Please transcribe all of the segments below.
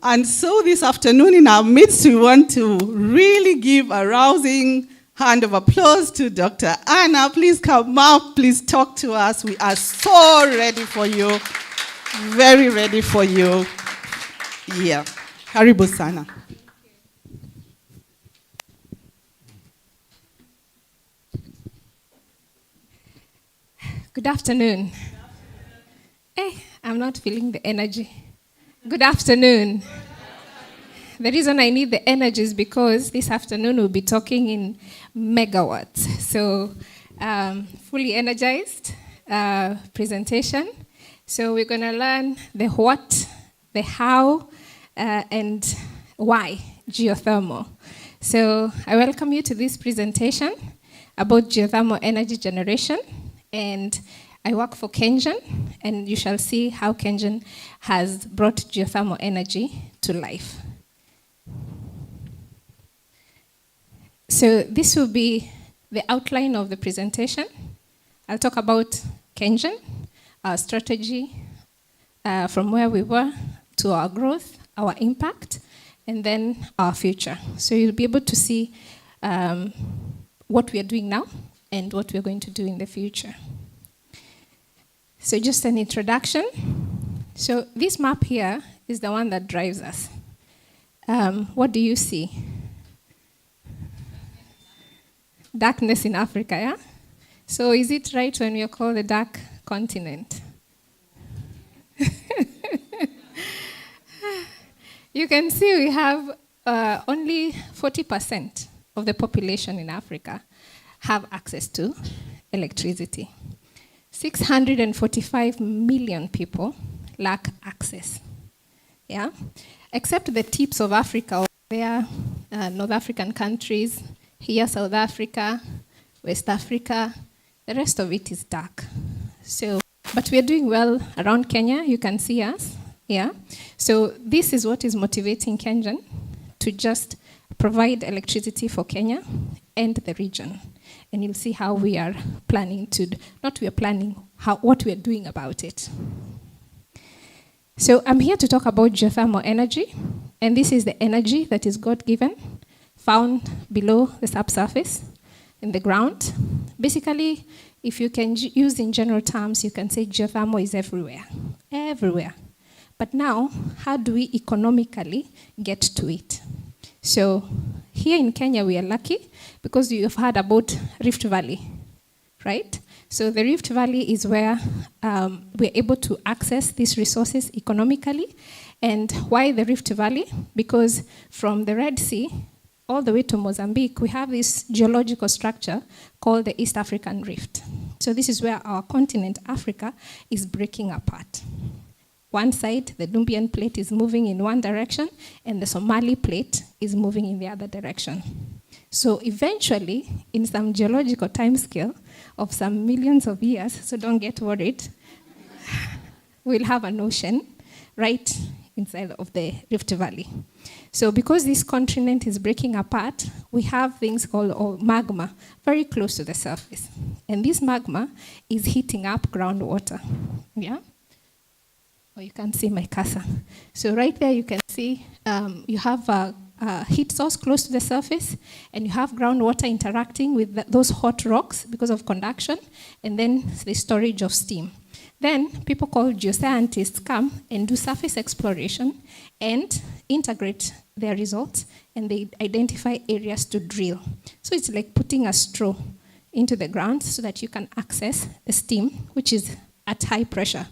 And so this afternoon in our midst, we want to really give a rousing hand of applause to Dr. Anna. Please come up, please talk to us. We are so ready for you, very ready for you. Yeah, karibu sana. Good afternoon. Hey, I'm not feeling the energy. Good afternoon. The reason I need the energy is because this afternoon we'll be talking in megawatts. So, fully energized presentation. So we're going to learn the what, the how, and why geothermal. So I welcome you to this presentation about geothermal energy generation. And I work for KenGen, and you shall see how KenGen has brought geothermal energy to life. So this will be the outline of the presentation. I'll talk about KenGen, our strategy, from where we were to our growth, our impact, and then our future. So you'll be able to see what we are doing now and what we're going to do in the future. So just an introduction. So this map here is the one that drives us. What do you see? Darkness in Africa, yeah? So is it right when we are called the dark continent? You can see we have only 40% of the population in Africa have access to electricity. 645 million people lack access. Yeah? Except the tips of Africa over there, North African countries, here South Africa, West Africa, the rest of it is dark. So, but we are doing well around Kenya, you can see us. Yeah? So this is what is motivating KenGen to just provide electricity for Kenya and the region. And you'll see how we are planning to, what we are doing about it. So I'm here to talk about geothermal energy, and this is the energy that is God-given, found below the subsurface, in the ground. Basically, if you can use in general terms, you can say geothermal is everywhere, everywhere. But now, how do we economically get to it? So here in Kenya, we are lucky because you've heard about Rift Valley, right? So the Rift Valley is where we're able to access these resources economically. And why the Rift Valley? Because from the Red Sea all the way to Mozambique, we have this geological structure called the East African Rift. So this is where our continent, Africa, is breaking apart. One side, the Nubian plate is moving in one direction, and the Somali plate is moving in the other direction. So eventually, in some geological timescale of some millions of years, so don't get worried, we'll have an ocean right inside of the Rift Valley. So because this continent is breaking apart, we have things called magma very close to the surface. And this magma is heating up groundwater. Yeah? Oh, you can see my cursor. So right there you can see you have a heat source close to the surface, and you have groundwater interacting with those hot rocks because of conduction, and then the storage of steam. Then people called geoscientists come and do surface exploration and integrate their results, and they identify areas to drill. So it's like putting a straw into the ground so that you can access the steam, which is at high pressure.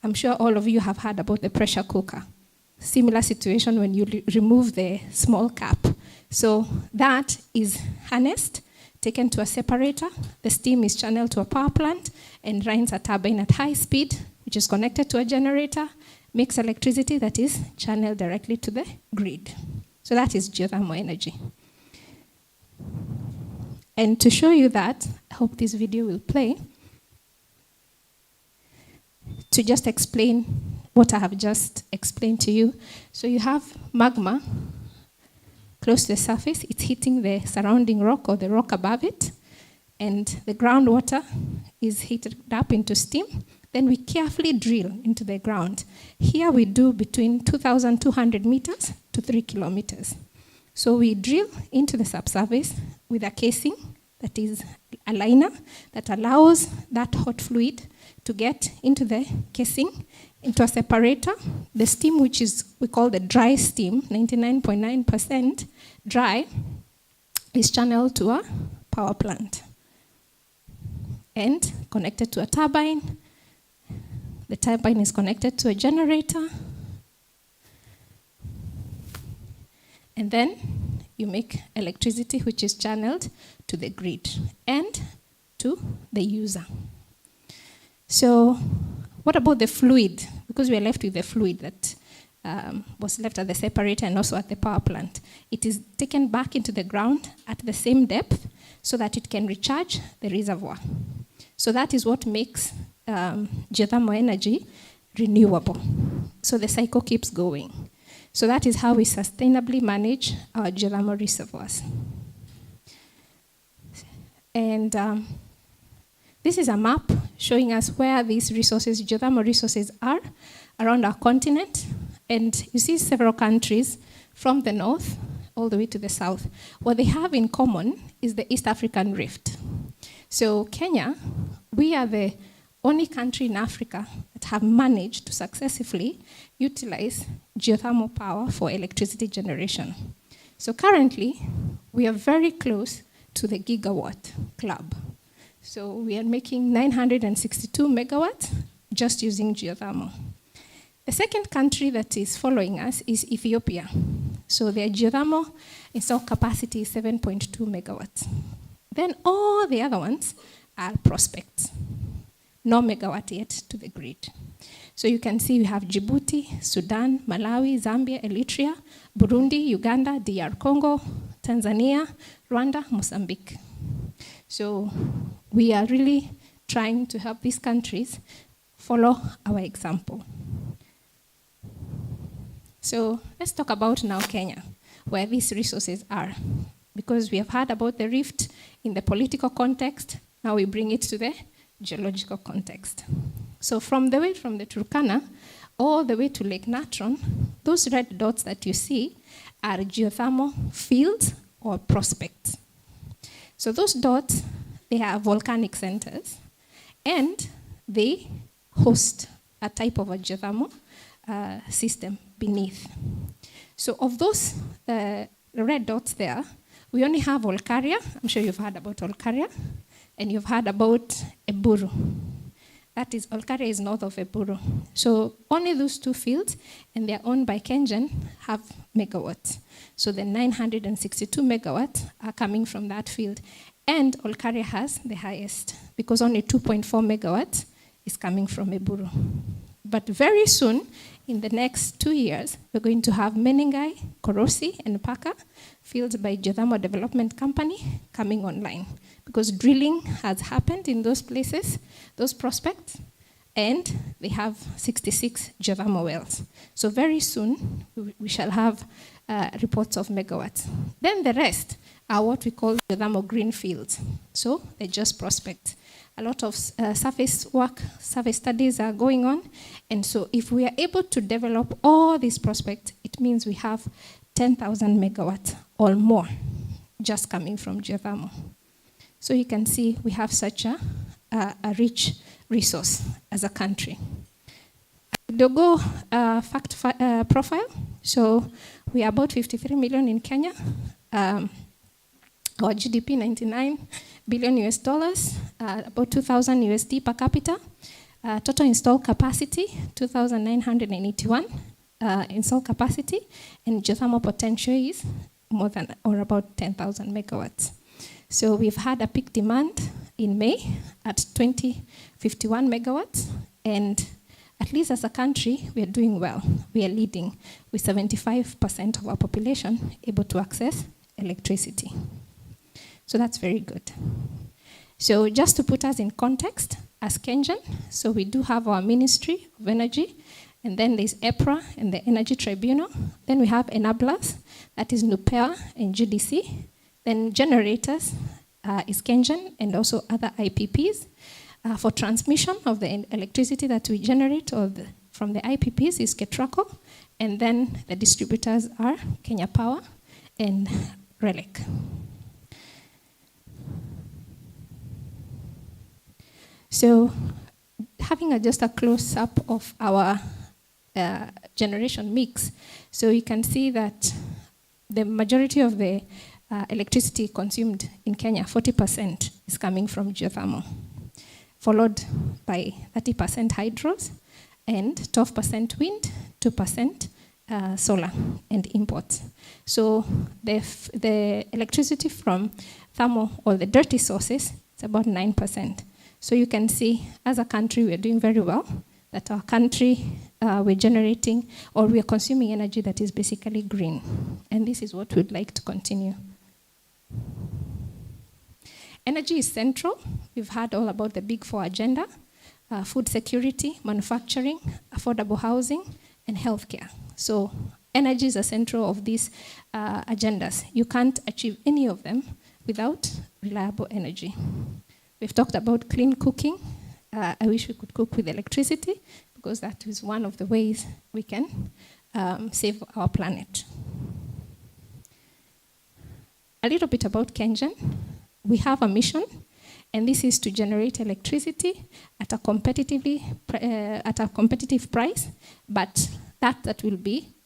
I'm sure all of you have heard about the pressure cooker. Similar situation when you remove the small cap. So that is harnessed, taken to a separator. The steam is channeled to a power plant and runs a turbine at high speed, which is connected to a generator, makes electricity that is channeled directly to the grid. So that is geothermal energy. And to show you that, I hope this video will play, to just explain what I have just explained to you. So you have magma close to the surface. It's hitting the surrounding rock or the rock above it. and the groundwater is heated up into steam. Then we carefully drill into the ground. Here we do between 2,200 meters to 3 kilometers. So we drill into the subsurface with a casing that is a liner that allows that hot fluid to get into the casing, into a separator. The steam, which is we call the dry steam, 99.9% dry, is channeled to a power plant and connected to a turbine. The turbine is connected to a generator. And then you make electricity, which is channeled to the grid and to the user. So what about the fluid? Because we are left with the fluid that was left at the separator and also at the power plant. It is taken back into the ground at the same depth so that it can recharge the reservoir. So that is what makes geothermal energy renewable. So the cycle keeps going. So that is how we sustainably manage our geothermal reservoirs. And this is a map showing us where these resources, geothermal resources, are around our continent. And you see several countries from the north all the way to the south. What they have in common is the East African Rift. So Kenya, we are the only country in Africa that have managed to successfully utilize geothermal power for electricity generation. So currently, we are very close to the gigawatt club. So we are making 962 megawatts just using geothermal. The second country that is following us is Ethiopia. So their geothermal installed capacity is 7.2 megawatts. Then all the other ones are prospects. No megawatt yet to the grid. So you can see we have Djibouti, Sudan, Malawi, Zambia, Eritrea, Burundi, Uganda, DR Congo, Tanzania, Rwanda, Mozambique. So we are really trying to help these countries follow our example. So let's talk about now Kenya, where these resources are. Because we have heard about the rift in the political context, now we bring it to the geological context. So from the Turkana all the way to Lake Natron, those red dots that you see are geothermal fields or prospects. So those dots, they are volcanic centers, and they host a type of a geothermal system beneath. So of those red dots there, we only have Olkaria. I'm sure you've heard about Olkaria, and you've heard about Eburu. That is, Olkaria is north of Eburu. So only those two fields, and they're owned by Kengen, have megawatts. So the 962 megawatts are coming from that field. And Olkaria has the highest, because only 2.4 megawatts is coming from Eburu. But very soon, in the next 2 years, we're going to have Menengai, Korosi, and Paka fields by Geothermal Development Company coming online, because drilling has happened in those places, those prospects, and they have 66 geothermal wells. So very soon, we shall have reports of megawatts. Then the rest are what we call geothermal green fields. So they're just prospects. A lot of surface work, surface studies are going on. And so if we are able to develop all these prospects, it means we have 10,000 megawatts or more just coming from geothermal. So you can see we have such a rich resource as a country. Dogo fact profile. So we are about 53 million in Kenya. Our GDP, 99 billion US dollars, about 2,000 USD per capita. Total installed capacity, 2,981 installed capacity, and geothermal potential is more than or about 10,000 megawatts. So we've had a peak demand in May at 2051 megawatts, and at least as a country, we are doing well. We are leading with 75% of our population able to access electricity. So that's very good. So just to put us in context, as Kengen, so we do have our Ministry of Energy, and then there's EPRA and the Energy Tribunal. Then we have enablers, that is NUPEA and GDC. Then generators, is KenGen and also other IPPs. For transmission of the electricity that we generate from the IPPs is KETRACO, and then the distributors are Kenya Power and RELEC. So having just a close-up of our generation mix, so you can see that the majority of the electricity consumed in Kenya, 40%, is coming from geothermal, followed by 30% hydros and 12% wind, 2% solar and imports. So the electricity from thermal or the dirty sources is about 9%. So you can see, as a country, we're doing very well, that our country, we're generating or we're consuming energy that is basically green. And this is what we'd like to continue. Energy is central. We've heard all about the Big Four agenda: food security, manufacturing, affordable housing, and healthcare. So energy is a central of these agendas. You can't achieve any of them without reliable energy. We've talked about clean cooking. I wish we could cook with electricity, because that is one of the ways we can save our planet. A little bit about KenGen. We have a mission, and this is to generate electricity at a competitive price, but that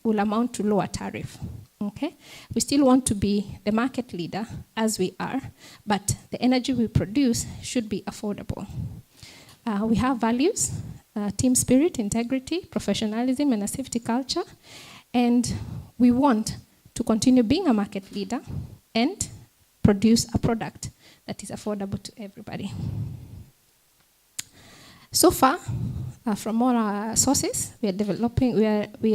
will amount to lower tariff. Okay? We still want to be the market leader, as we are, but the energy we produce should be affordable. We have values: team spirit, integrity, professionalism, and a safety culture, and we want to continue being a market leader and produce a product that is affordable to everybody. So far, from all our sources, we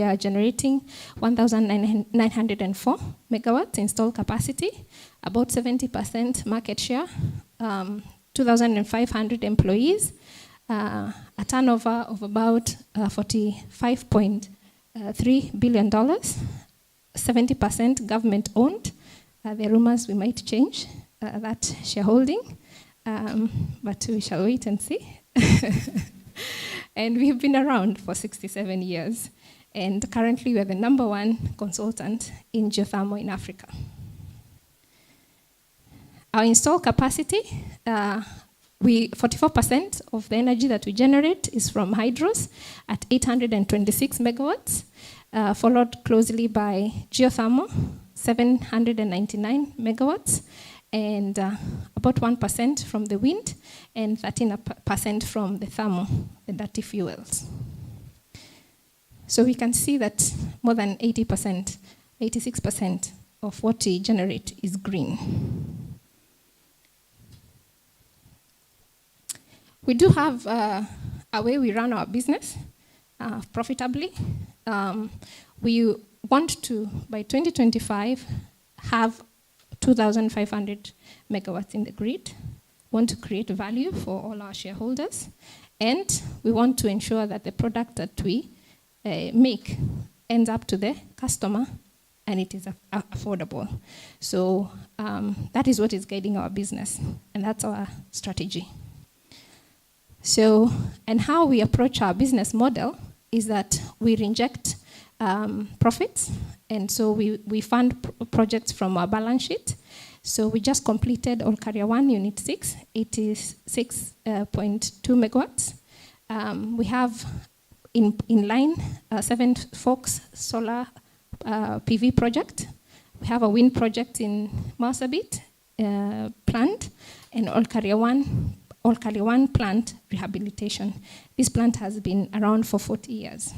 are generating 1,904 megawatts installed capacity, about 70% market share, 2,500 employees, a turnover of about $45.3 billion, 70% government owned. The rumors we might change that shareholding, but we shall wait and see. And we've been around for 67 years. And currently we are the #1 consultant in geothermal in Africa. Our installed capacity, 44% of the energy that we generate is from hydros at 826 megawatts, followed closely by geothermal, 799 megawatts, and about 1% from the wind, and 13% from the thermal, the dirty fuels. So we can see that more than 80%, 86% of what we generate is green. We do have a way we run our business profitably. We want to, by 2025, have 2,500 megawatts in the grid. Want to create value for all our shareholders, and we want to ensure that the product that we make ends up to the customer and it is affordable. So that is what is guiding our business, and that's our strategy. So, and how we approach our business model is that we reinject profits, and so we fund projects from our balance sheet. So we just completed Olkaria 1, Unit 6, 86.2 megawatts. We have in line 7 Forks solar PV project. We have a wind project in Marsabit plant, and Olkaria 1 plant rehabilitation. This plant has been around for 40 years.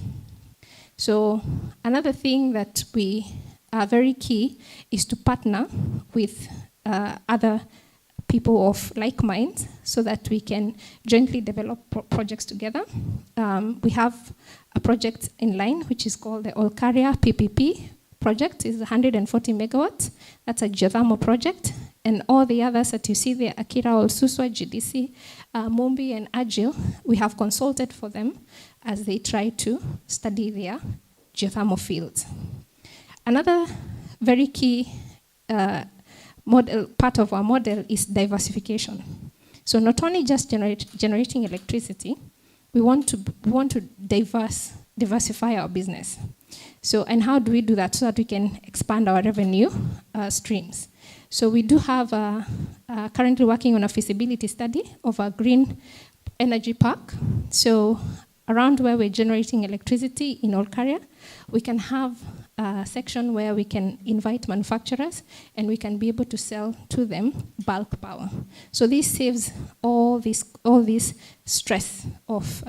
So another thing that we are very key is to partner with other people of like minds so that we can jointly develop projects together. We have a project in line which is called the Olkaria PPP project. It's 140 megawatts. That's a geothermal project. And all the others that you see there, Akira, Olsuswa, GDC, Mumbi, and Agile, we have consulted for them as they try to study their geothermal fields. Another very key part of our model is diversification. So not only just generating electricity, we want to diversify our business. So, and how do we do that? So that we can expand our revenue streams. So we do have currently working on a feasibility study of a green energy park. So around where we're generating electricity in Olkaria, we can have a section where we can invite manufacturers and we can be able to sell to them bulk power. So this saves all this stress of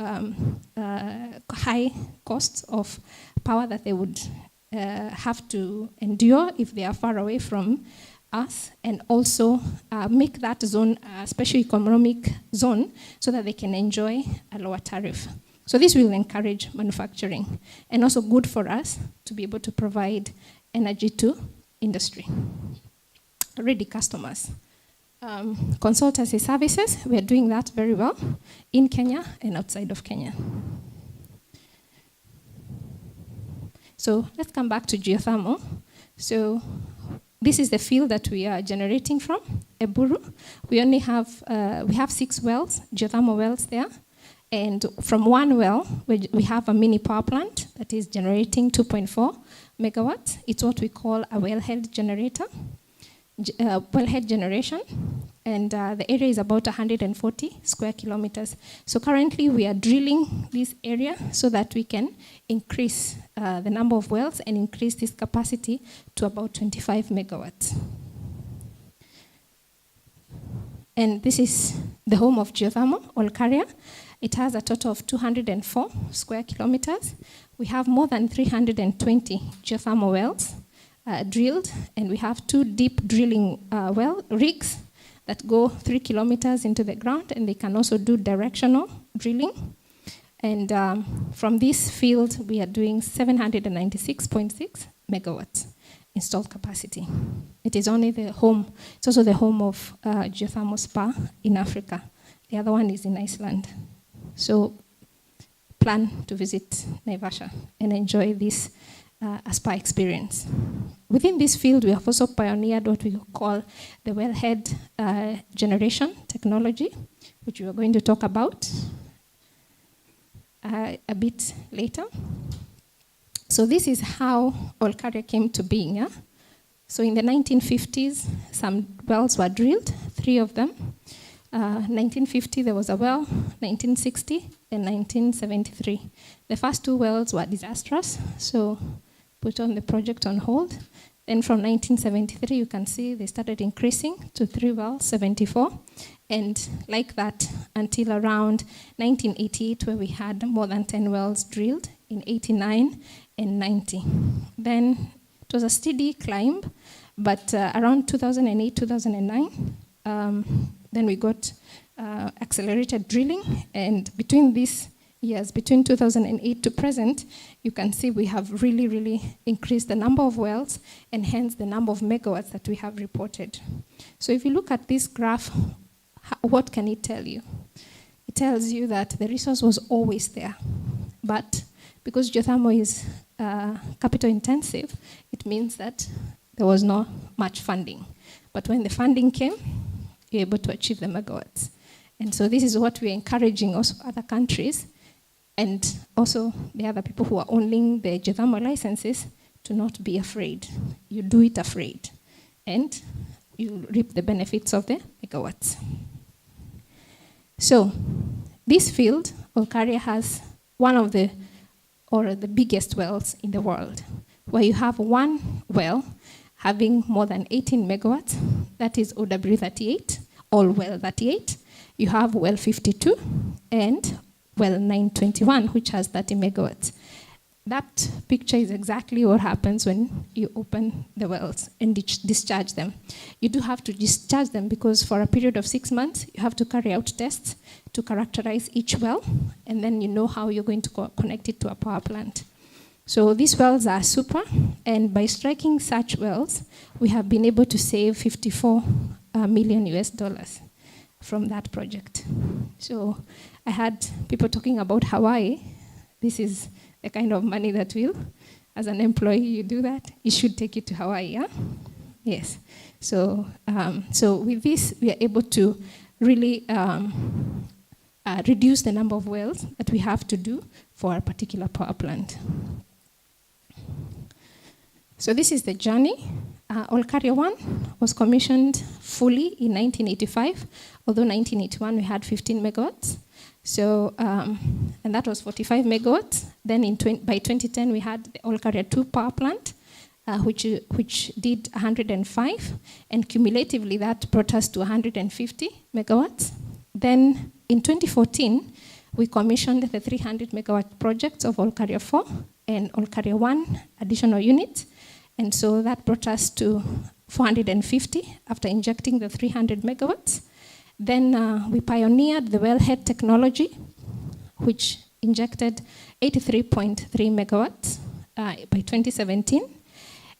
high costs of power that they would have to endure if they are far away from us, and also make that zone a special economic zone so that they can enjoy a lower tariff. So this will encourage manufacturing, and also good for us to be able to provide energy to industry. Ready customers. Consultancy services, we are doing that very well in Kenya and outside of Kenya. So let's come back to geothermal. So this is the field that we are generating from, Eburu. We only have, we have 6 wells, geothermal wells there. And from one well, we have a mini power plant that is generating 2.4 megawatts. It's what we call a wellhead generator, wellhead generation. And the area is about 140 square kilometers. So currently we are drilling this area so that we can increase the number of wells and increase this capacity to about 25 megawatts. And this is the home of geothermal, Olkaria. It has a total of 204 square kilometers. We have more than 320 geothermal wells drilled, and we have 2 deep drilling well rigs that go 3 kilometers into the ground, and they can also do directional drilling. And from this field, we are doing 796.6 megawatts installed capacity. It is only the home, it's also the home of geothermal spa in Africa. The other one is in Iceland. So plan to visit Naivasha and enjoy this spa experience. Within this field, we have also pioneered what we call the wellhead generation technology, which we are going to talk about a bit later. So this is how Olkaria came to being. Yeah? So in the 1950s, some wells were drilled, 3 of them. 1950, there was a well, 1960, and 1973. The first 2 wells were disastrous, so put on the project on hold. Then from 1973, you can see they started increasing to 3 wells, 74. And like that until around 1988, where we had more than 10 wells drilled in 89 and 90. Then it was a steady climb, but around 2008, 2009, then we got accelerated drilling, and between these years, between 2008 to present, you can see we have really, really increased the number of wells and hence the number of megawatts that we have reported. So if you look at this graph, what can it tell you? It tells you that the resource was always there, but because geothermal is capital intensive, it means that there was not much funding. But when the funding came, you're able to achieve the megawatts. And so this is what we're encouraging also other countries and also the other people who are owning the geothermal licenses to not be afraid. You do it afraid, and you reap the benefits of the megawatts. So this field, Olkaria, has one of the biggest wells in the world, where you have one well having more than 18 megawatts. That is OW38, or well 38. You have well 52 and well 921, which has 30 megawatts. That picture is exactly what happens when you open the wells and discharge them. You do have to discharge them because for a period of 6 months, you have to carry out tests to characterize each well, and then you know how you're going to connect it to a power plant. So these wells are super, and by striking such wells, we have been able to save $54 million from that project. So I had people talking about Hawaii. This is the kind of money that will, as an employee, you do that. You should take it to Hawaii, yeah? Yes. So, so with this, we are able to really reduce the number of wells that we have to do for a particular power plant. So this is the journey. Olkaria 1 was commissioned fully in 1985, although 1981 we had 15 megawatts. So, and that was 45 megawatts. Then by 2010 we had the Olkaria 2 power plant, which did 105, and cumulatively that brought us to 150 megawatts. Then in 2014, we commissioned the 300 megawatt projects of Olkaria 4 and Olkaria 1 additional units. And so that brought us to 450 after injecting the 300 megawatts. Then we pioneered the wellhead technology, which injected 83.3 megawatts by 2017.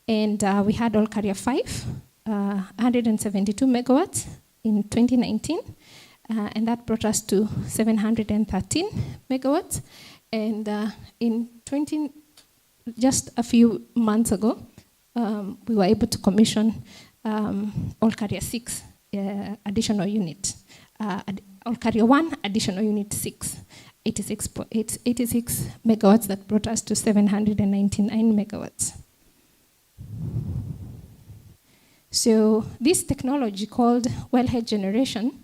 And we had Olkaria 5, 172 megawatts in 2019. And that brought us to 713 megawatts. And just a few months ago, we were able to commission Olkaria 6 additional unit. Olkaria 1 additional unit 6, 86 megawatts that brought us to 799 megawatts. So this technology called wellhead generation,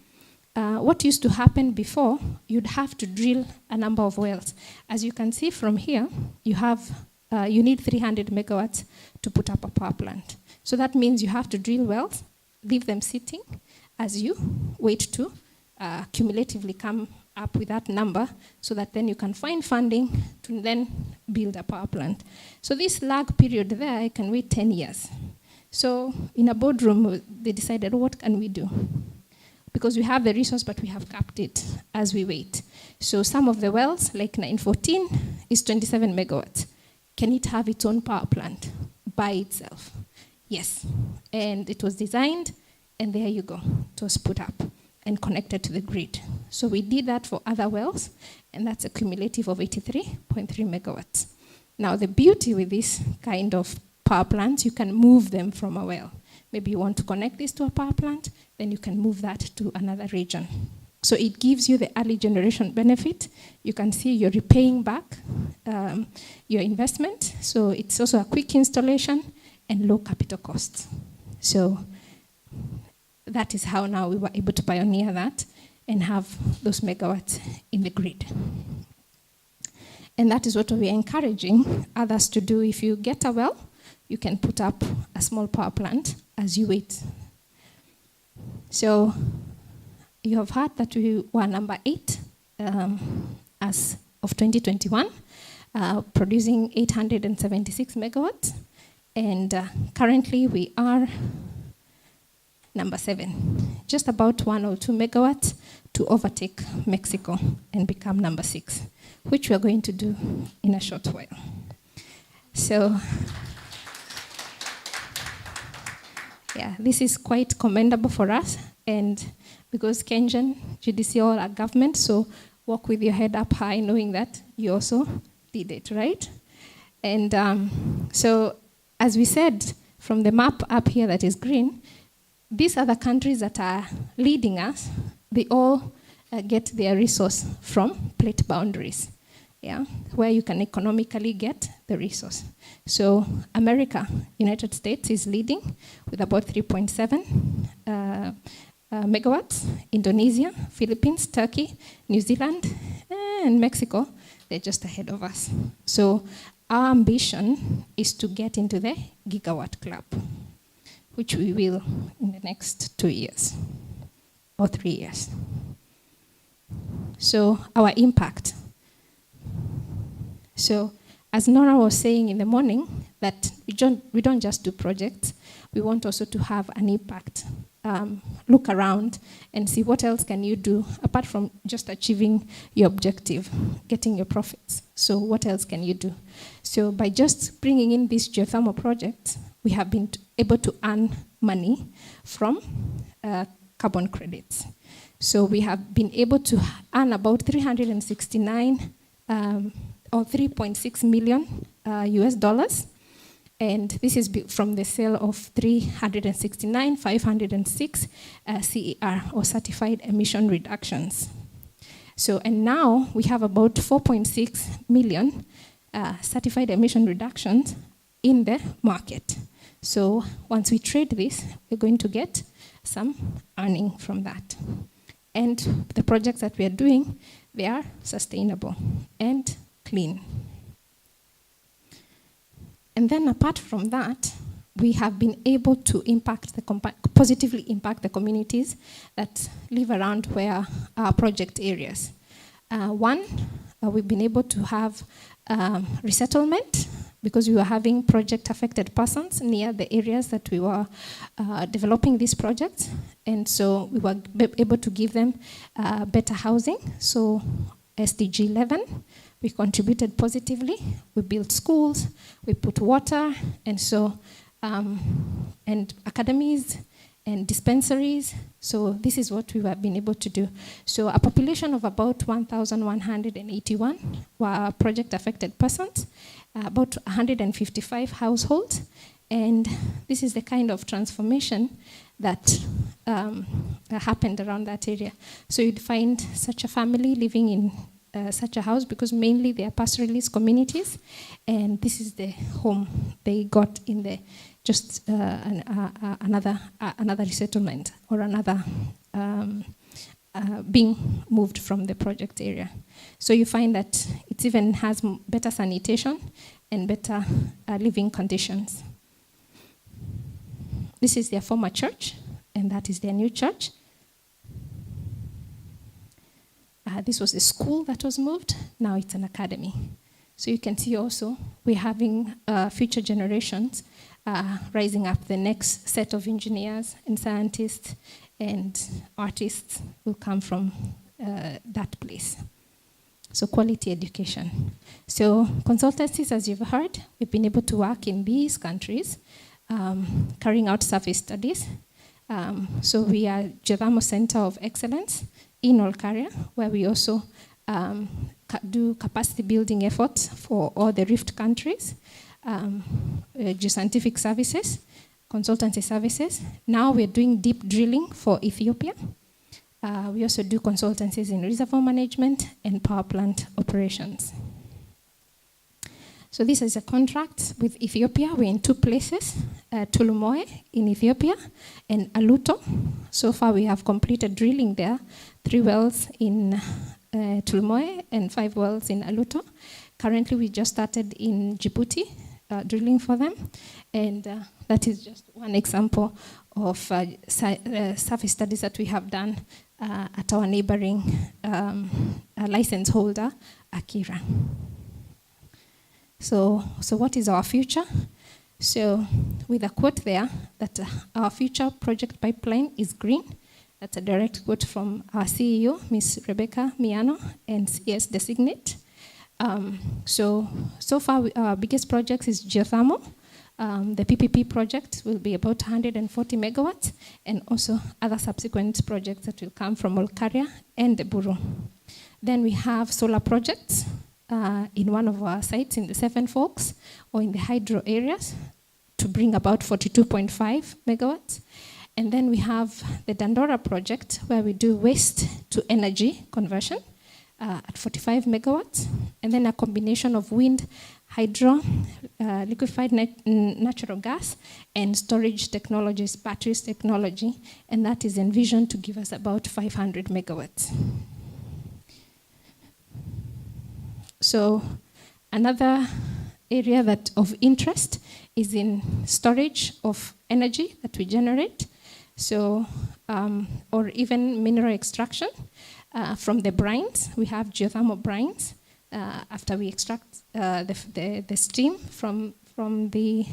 what used to happen before, you'd have to drill a number of wells. As you can see from here, you need 300 megawatts to put up a power plant. So that means you have to drill wells, leave them sitting as you wait to cumulatively come up with that number so that then you can find funding to then build a power plant. So this lag period there can wait 10 years. So in a boardroom, they decided, what can we do? Because we have the resource, but we have capped it as we wait. So some of the wells, like 914, is 27 megawatts. Can it have its own power plant by itself? Yes. And it was designed, and there you go. It was put up and connected to the grid. So we did that for other wells, and that's a cumulative of 83.3 megawatts. Now, the beauty with this kind of power plants, you can move them from a well. Maybe you want to connect this to a power plant, then you can move that to another region. So it gives you the early generation benefit. You can see you're repaying back your investment. So it's also a quick installation and low capital costs. So that is how now we were able to pioneer that and have those megawatts in the grid. And that is what we're encouraging others to do. If you get a well, you can put up a small power plant as you wait. So you have heard that we were number 8 as of 2021, producing 876 megawatts. And currently we are number 7, just about 1 or 2 megawatts to overtake Mexico and become number 6, which we are going to do in a short while. So, yeah, this is quite commendable for us, and because Kenyan, judicial, are government, so walk with your head up high, knowing that you also did it, right? And so, as we said, from the map up here that is green, these are the countries that are leading us. They all get their resource from plate boundaries, yeah, where you can economically get the resource. So America, United States, is leading with about 3.7 megawatts. Indonesia, Philippines, Turkey, New Zealand, and Mexico, they're just ahead of us. So our ambition is to get into the gigawatt club, which we will in the next 2 years or 3 years. So our impact. So as Nora was saying in the morning, that we don't just do projects, we want also to have an impact. Look around and see what else can you do apart from just achieving your objective, getting your profits. So what else can you do? So by just bringing in these geothermal projects, we have been able to earn money from carbon credits. So we have been able to earn about 369 or 3.6 million US dollars And this is from the sale of 369,506 CER, or certified emission reductions. So, and now we have about 4.6 million certified emission reductions in the market. So once we trade this, we're going to get some earning from that. And the projects that we are doing, they are sustainable and clean. And then apart from that, we have been able to positively impact the communities that live around where our project areas. We've been able to have resettlement, because we were having project-affected persons near the areas that we were developing these projects. And so we were able to give them better housing. So SDG 11, we contributed positively. We built schools, we put water, and so, and academies, and dispensaries. So this is what we have been able to do. So a population of about 1,181 were project-affected persons, about 155 households, and this is the kind of transformation that happened around that area. So you'd find such a family living in such a house, because mainly they are pastoralist communities, and this is the home they got in the another resettlement, or another being moved from the project area. So you find that it even has better sanitation and better living conditions. This is their former church, and that is their new church. This was a school that was moved. Now it's an academy. So you can see also we're having future generations rising up. The next set of engineers and scientists and artists will come from that place. So quality education. So consultancies, as you've heard, we've been able to work in these countries, carrying out survey studies. So we are Geothermal Center of Excellence in Olkaria, where we also do capacity building efforts for all the rift countries, geoscientific services, consultancy services. Now we're doing deep drilling for Ethiopia. We also do consultancies in reservoir management and power plant operations. So this is a contract with Ethiopia. We're in two places, Tulumoe in Ethiopia and Aluto. So far we have completed drilling there, 3 wells in Tulumoe and 5 wells in Aluto. Currently we just started in Djibouti, drilling for them. And that is just one example of surface studies that we have done at our neighboring license holder, Akira. So what is our future? So with a quote there, that our future project pipeline is green. That's a direct quote from our CEO, Ms. Rebecca Miano, and CS Designate. So far, our biggest project is geothermal. The PPP project will be about 140 megawatts, and also other subsequent projects that will come from Olkaria and the Buru. Then we have solar projects in one of our sites in the Seven Forks or in the hydro areas to bring about 42.5 megawatts. And then we have the Dandora project, where we do waste to energy conversion at 45 megawatts, and then a combination of wind, hydro, liquefied natural gas, and storage technologies, batteries technology, and that is envisioned to give us about 500 megawatts. So another area that of interest is in storage of energy that we generate, so or even mineral extraction from the brines. We have geothermal brines after we extract the steam from the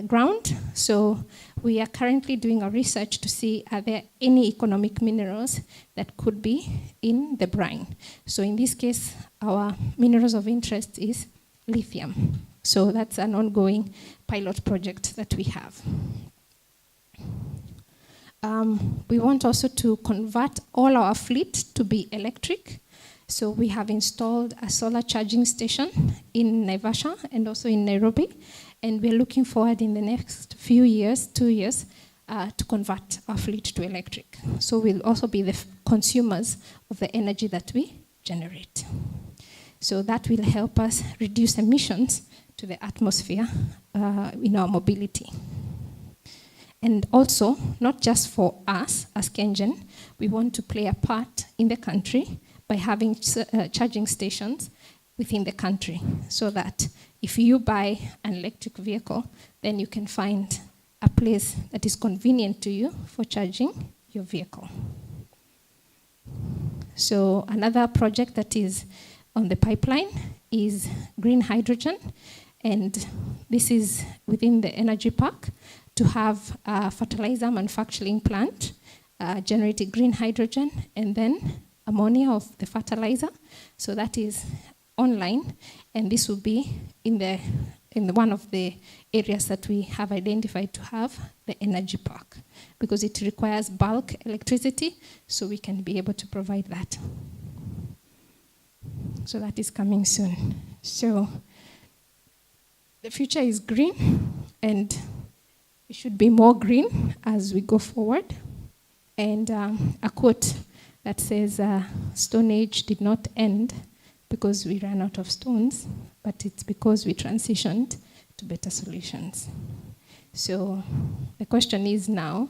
ground. So we are currently doing a research to see are there any economic minerals that could be in the brine. So in this case, our minerals of interest is lithium. So that's an ongoing pilot project that we have. We want also to convert all our fleet to be electric. So we have installed a solar charging station in Naivasha and also in Nairobi. And we're looking forward in the next few years, 2 years, to convert our fleet to electric. So we'll also be the consumers of the energy that we generate. So that will help us reduce emissions to the atmosphere in our mobility. And also, not just for us as KenGen, we want to play a part in the country by having charging stations within the country, so that if you buy an electric vehicle, then you can find a place that is convenient to you for charging your vehicle. So another project that is on the pipeline is green hydrogen, and this is within the energy park to have a fertilizer manufacturing plant generating green hydrogen and then ammonia of the fertilizer. So that is online, and this will be in one of the areas that we have identified to have the energy park, because it requires bulk electricity, so we can be able to provide that. So that is coming soon. So the future is green, and it should be more green as we go forward. And a quote that says, Stone Age did not end because we ran out of stones, but it's because we transitioned to better solutions. So the question is now,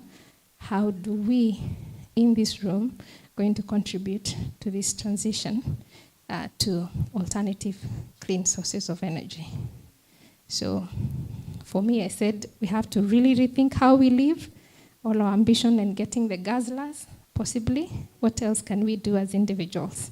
how do we in this room going to contribute to this transition to alternative clean sources of energy? So for me, I said we have to really rethink how we live, all our ambition and getting the guzzlers, possibly. What else can we do as individuals?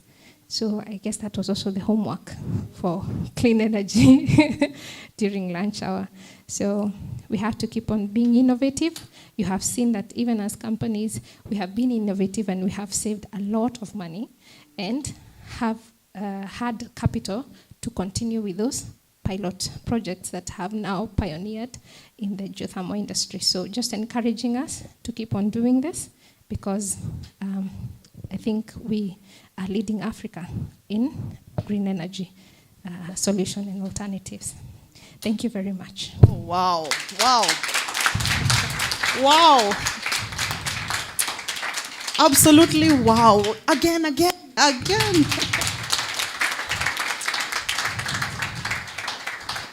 So I guess that was also the homework for clean energy during lunch hour. So we have to keep on being innovative. You have seen that even as companies, we have been innovative and we have saved a lot of money and have had capital to continue with those pilot projects that have now pioneered in the geothermal industry. So just encouraging us to keep on doing this, because I think we are leading Africa in green energy solution and alternatives. Thank you very much. Oh, wow, wow. Wow. Absolutely wow. Again.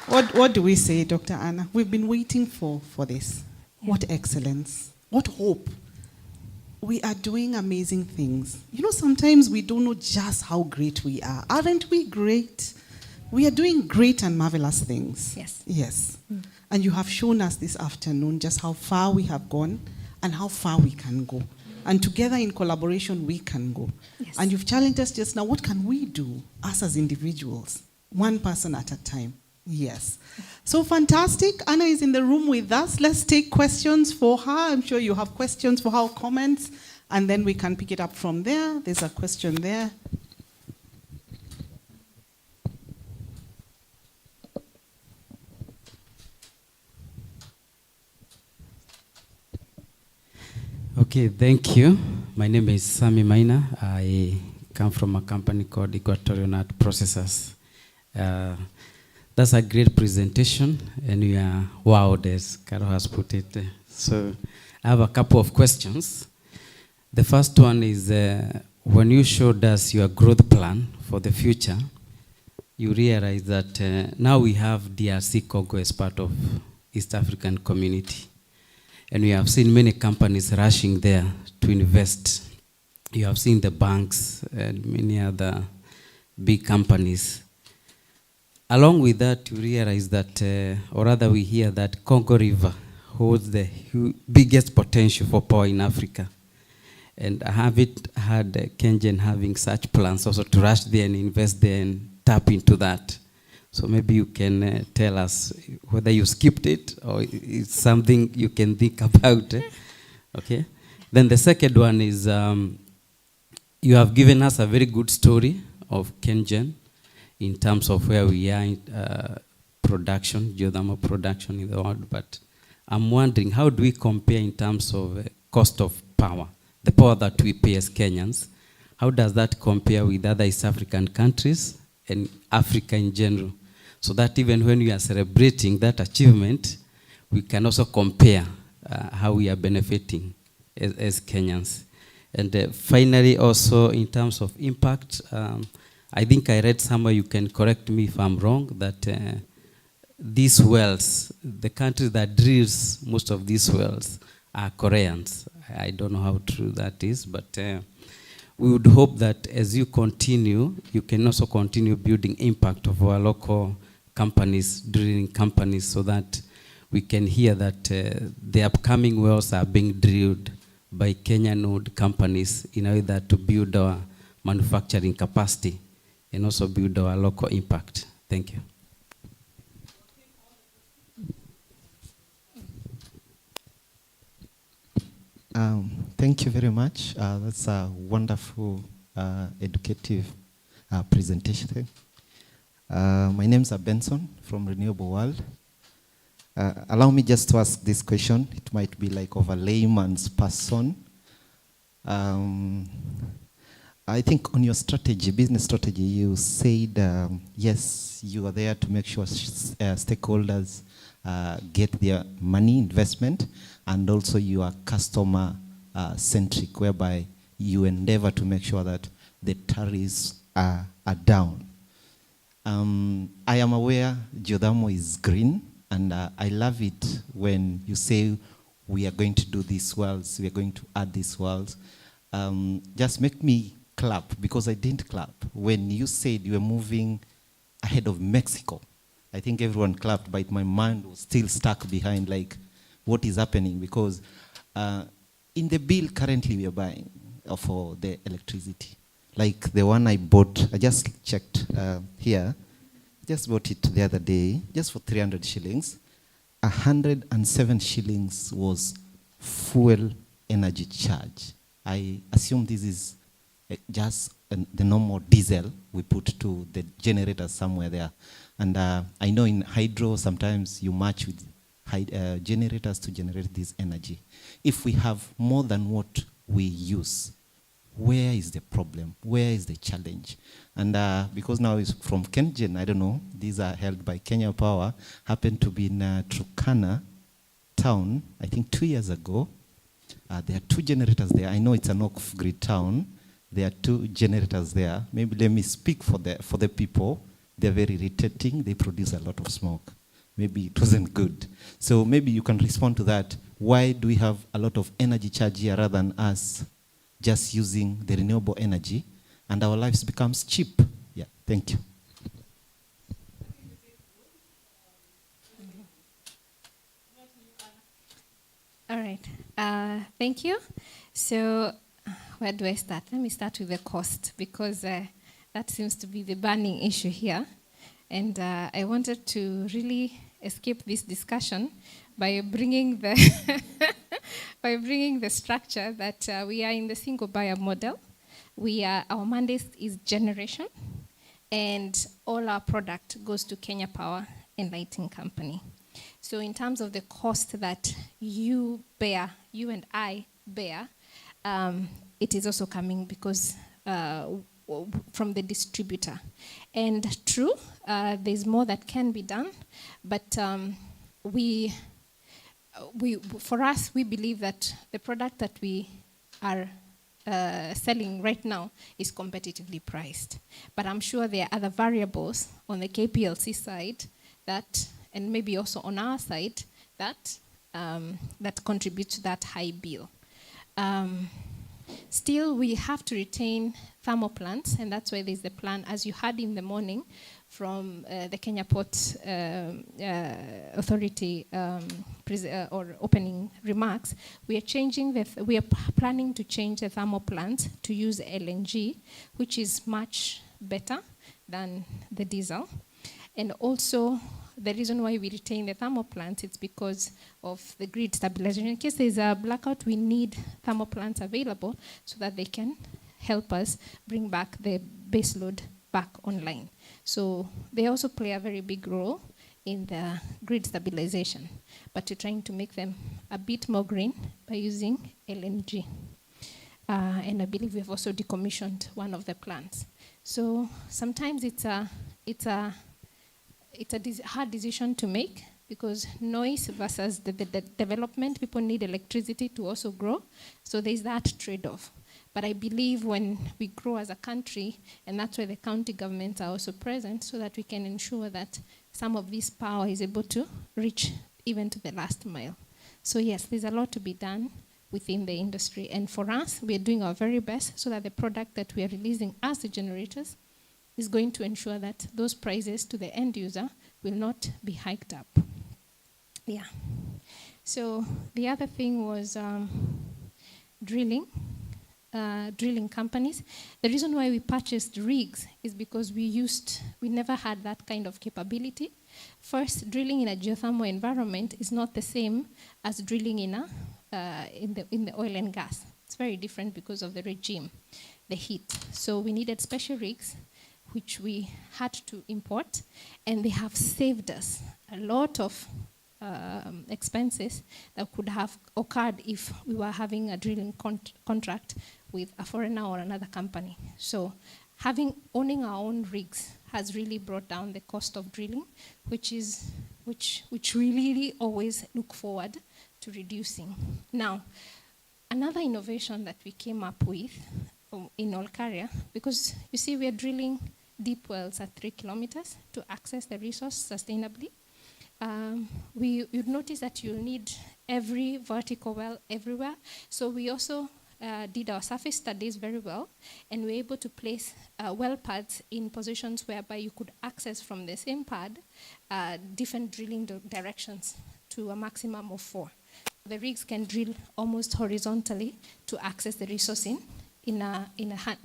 What do we say, Dr. Anna? We've been waiting for this. Yeah. What excellence. What hope. We are doing amazing things. You know, sometimes we don't know just how great we are. Aren't we great? We are doing great and marvelous things. Yes. Yes. Mm. And you have shown us this afternoon just how far we have gone and how far we can go. And together in collaboration, we can go. Yes. And you've challenged us just now, what can we do, us as individuals? One person at a time. Yes. So fantastic. Anna is in the room with us. Let's take questions for her. I'm sure you have questions for her, comments, and then we can pick it up from there. There's a question there. Okay, thank you. My name is Sami Maina. I come from a company called Equatorial Nut Processors. That's a great presentation, and we are wowed, as Carol has put it. So I have a couple of questions. The first one is, when you showed us your growth plan for the future, you realize that now we have DRC Congo as part of East African community. And we have seen many companies rushing there to invest. You have seen the banks and many other big companies. Along with that, you realize that, or rather we hear that Congo River holds the biggest potential for power in Africa. And I haven't heard KenGen having such plans also to rush there and invest there and tap into that. So maybe you can tell us whether you skipped it or it's something you can think about. Okay. Then the second one is, you have given us a very good story of KenGen in terms of where we are in production, geothermal production in the world. But I'm wondering, how do we compare in terms of cost of power, the power that we pay as Kenyans? How does that compare with other East African countries and Africa in general? so that even when we are celebrating that achievement, we can also compare how we are benefiting as Kenyans. And finally, also in terms of impact, I think I read somewhere, you can correct me if I'm wrong, that these wells, the country that drills most of these wells are Koreans. I don't know how true that is, but we would hope that as you continue, you can also continue building impact of our local companies, drilling companies, so that we can hear that the upcoming wells are being drilled by Kenyan-owned companies in order to build our manufacturing capacity and also build our local impact. Thank you. Thank you very much. That's a wonderful, educative presentation. My name is Benson from Renewable World. Allow me just to ask this question. It might be like of a layman's person. I think on your strategy, business strategy, you said, yes, you are there to make sure stakeholders get their money investment, and also you are customer centric, whereby you endeavor to make sure that the tariffs are down. I am aware geothermal is green, and I love it when you say we are going to do these wells, we are going to add these wells. Just make me clap, because I didn't clap when you said you were moving ahead of Mexico. I think everyone clapped, but my mind was still stuck behind, like, what is happening? Because in the bill currently we are buying for the electricity, like the one I bought, I just checked here, just bought it the other day, just for 300 shillings. 107 shillings was fuel energy charge. I assume this is just the normal diesel we put to the generator somewhere there. And I know in hydro, sometimes you match with generators to generate this energy. If we have more than what we use, where is the problem? Where is the challenge? And because now it's from KenGen, I don't know, these are held by Kenya Power, happened to be in Turkana town, I think 2 years ago. There are 2 generators there. I know it's an off-grid town. There are 2 generators there. Maybe let me speak for the people. They're very irritating. They produce a lot of smoke. Maybe it wasn't good. So maybe you can respond to that. Why do we have a lot of energy charge here rather than us just using the renewable energy and our lives becomes cheap? Yeah, thank you. All right, thank you. So where do I start? Let me start with the cost, because that seems to be the burning issue here. And I wanted to really escape this discussion by bringing the by bringing the structure that we are in the single buyer model. Our mandate is generation, and all our product goes to Kenya Power and Lighting Company. So in terms of the cost that you and I bear, it is also coming because from the distributor. And true, there's more that can be done, but for us, we believe that the product that we are selling right now is competitively priced. But I'm sure there are other variables on the KPLC side that, and maybe also on our side, that contribute to that high bill. Still, we have to retain thermal plants, and that's why there's the plan, as you heard in the morning from the Kenya Ports Authority or opening remarks. We are planning to change the thermal plants to use LNG, which is much better than the diesel. And also, the reason why we retain the thermal plants is because of the grid stabilization. In case there's a blackout, we need thermal plants available so that they can help us bring back the base load back online. So they also play a very big role in the grid stabilization, but we're trying to make them a bit more green by using LNG. And I believe we've also decommissioned one of the plants. So sometimes it's a hard decision to make, because noise versus the development, people need electricity to also grow. So there's that trade-off. But I believe when we grow as a country, and that's why the county governments are also present, so that we can ensure that some of this power is able to reach even to the last mile. So yes, there's a lot to be done within the industry. And for us, we are doing our very best so that the product that we are releasing as the generators is going to ensure that those prices to the end user will not be hiked up. Yeah. So the other thing was drilling companies. The reason why we purchased rigs is because we never had that kind of capability. First, drilling in a geothermal environment is not the same as drilling in the oil and gas. It's very different because of the regime, the heat. So we needed special rigs, which we had to import, and they have saved us a lot of expenses that could have occurred if we were having a drilling contract with a foreigner or another company. So owning our own rigs has really brought down the cost of drilling, which we really always look forward to reducing. Now, another innovation that we came up with in Olkaria, because you see we are drilling deep wells at 3 kilometers to access the resource sustainably. You'd notice that you'll need every vertical well everywhere. So we also did our surface studies very well, and we were able to place well pads in positions whereby you could access from the same pad different drilling directions to a maximum of 4. The rigs can drill almost horizontally to access the resource in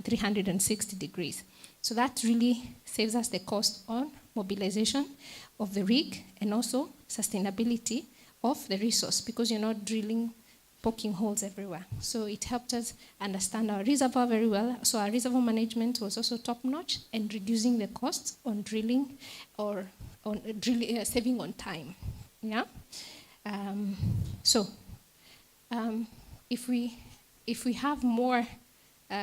360 degrees. So that really saves us the cost on mobilization of the rig and also sustainability of the resource, because you're not drilling, poking holes everywhere. So it helped us understand our reservoir very well. So our reservoir management was also top-notch, and reducing the costs on drilling or on saving on time. Yeah. If we have more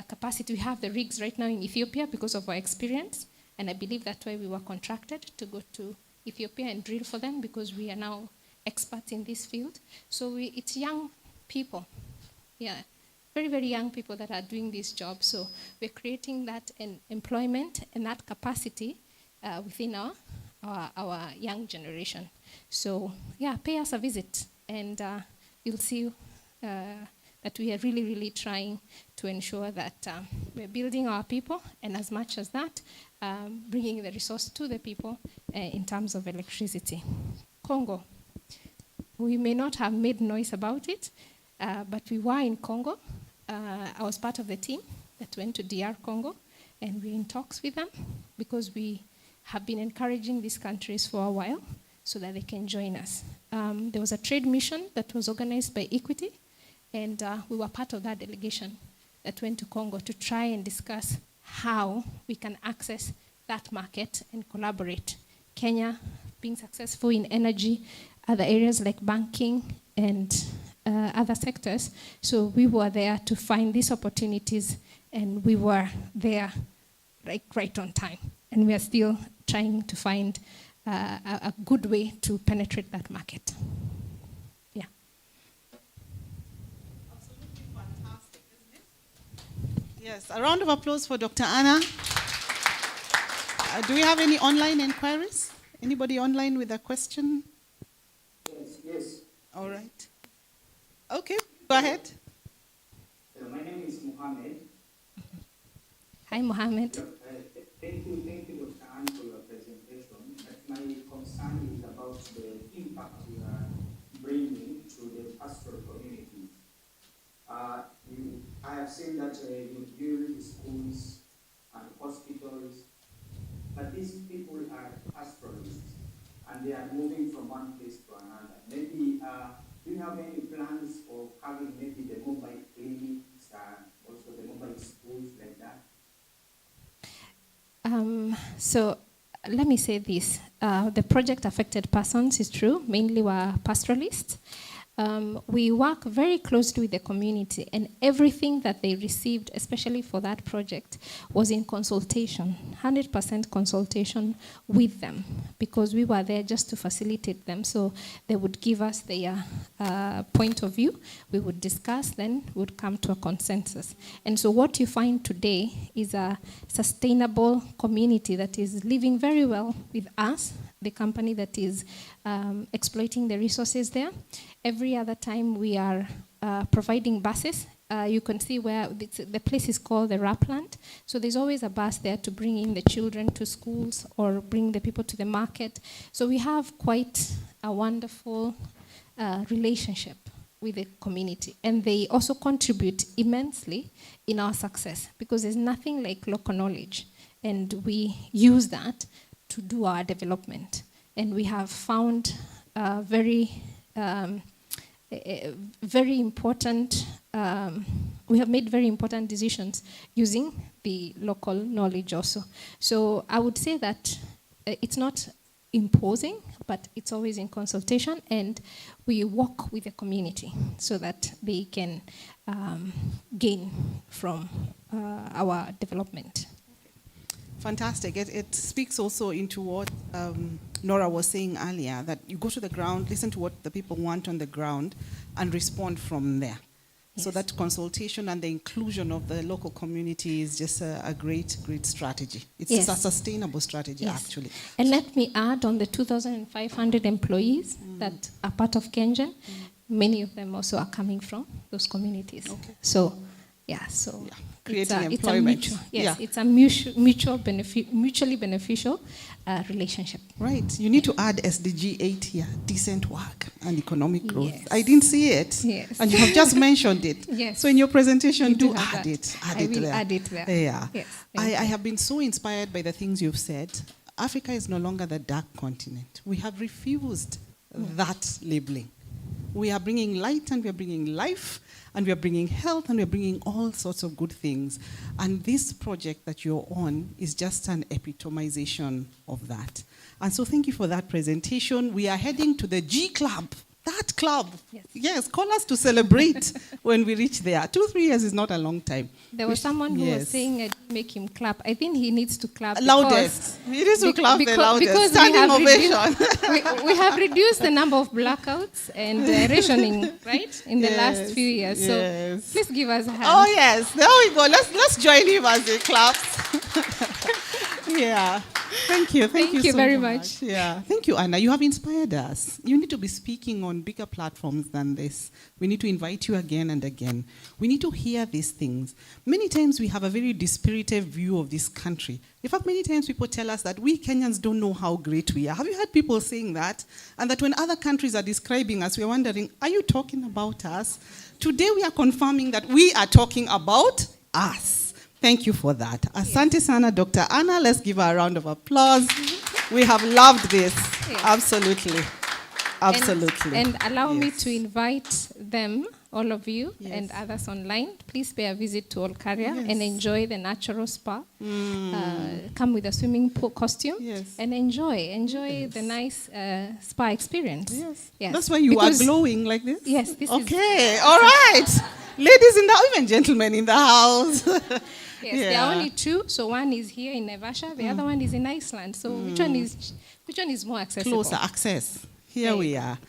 capacity, we have the rigs right now in Ethiopia because of our experience, and I believe that's why we were contracted to go to Ethiopia and drill for them, because we are now experts in this field. So it's young people, yeah, very, very young people that are doing this job. So we're creating that employment and that capacity within our young generation. So yeah, pay us a visit, and you'll see that we are really, really trying to ensure that we're building our people, and as much as that, bringing the resource to the people in terms of electricity. Congo. We may not have made noise about it, but we were in Congo. I was part of the team that went to DR Congo, and we're in talks with them because we have been encouraging these countries for a while so that they can join us. There was a trade mission that was organized by Equity, and we were part of that delegation that went to Congo to try and discuss how we can access that market and collaborate. Kenya being successful in energy, other areas like banking and other sectors. So we were there to find these opportunities, and we were there right on time. And we are still trying to find a good way to penetrate that market. Yeah. Absolutely fantastic, isn't it? Yes, a round of applause for Dr. Anna. Do we have any online inquiries? Anybody online with a question? Yes. All right. Okay, go ahead. My name is Mohammed. Hi, Mohammed. Thank you, Dr. Anne, for your presentation. But my concern is about the impact you are bringing to the pastoral communities. I have seen that you build schools and hospitals, but these people are pastoralists, and they are moving from one place to another. Maybe, do you have any plans of having maybe the mobile clinics and also the mobile schools like that? So let me say this. The project affected persons is true, mainly were pastoralists. we work very closely with the community, and everything that they received, especially for that project, was in consultation, 100% consultation with them, because we were there just to facilitate them. So they would give us their point of view, we would discuss, then would come to a consensus. And so what you find today is a sustainable community that is living very well with us, the company that is exploiting the resources there. Every other time we are providing buses. You can see where the place is called the Rapland. So there's always a bus there to bring in the children to schools or bring the people to the market. So we have quite a wonderful relationship with the community. And they also contribute immensely in our success, because there's nothing like local knowledge. And we use that to do our development. And we have found very important, we have made very important decisions using the local knowledge also. So I would say that it's not imposing, but it's always in consultation, and we work with the community so that they can gain from our development. Fantastic. It speaks also into what Nora was saying earlier, that you go to the ground, listen to what the people want on the ground, and respond from there. Yes. So that consultation and the inclusion of the local community is just a great, great strategy. It's a sustainable strategy, actually. And let me add, on the 2,500 employees that are part of Kengen, many of them also are coming from those communities. Okay. So, creating employment. It's a mutually beneficial relationship. Right. You need to add SDG 8 here, decent work and economic growth. Yes. I didn't see it. Yes. And you have just mentioned it. Yes. So in your presentation, do add it. I will add it there. Yeah. Yes. I have been so inspired by the things you've said. Africa is no longer the dark continent. We have refused that labeling. We are bringing light, and we are bringing life, and we are bringing health, and we are bringing all sorts of good things. And this project that you're on is just an epitomization of that. And so thank you for that presentation. We are heading to the G Club. That club. Yes, call us to celebrate when we reach there. 2-3 years is not a long time. There was someone who was saying I didn't make him clap. I think he needs to clap loudest. He needs to clap the loudest. Because standing ovation. we have reduced the number of blackouts and rationing, right, in the last few years. So please give us a hand. Oh yes, there we go. Let's join him as he claps. Yeah. Thank you. Thank you so very much. Yeah. Thank you, Anna. You have inspired us. You need to be speaking on bigger platforms than this. We need to invite you again and again. We need to hear these things. Many times we have a very dispirited view of this country. In fact, many times people tell us that we Kenyans don't know how great we are. Have you heard people saying that? And that when other countries are describing us, we're wondering, are you talking about us? Today we are confirming that we are talking about us. Thank you for that. Asante sana, Dr. Anna. Let's give her a round of applause. We have loved this. Yes. Absolutely. Absolutely. And allow me to invite them, all of you, and others online. Please pay a visit to Olkaria and enjoy the natural spa. Come with a swimming pool costume and enjoy the nice spa experience. Yes. That's why you are glowing like this? Yes. This is all right. Ladies in the house, even gentlemen in the house. Yes, there are only two. So one is here in Naivasha, the other one is in Iceland. So which one is more accessible? Closer access. Here we are.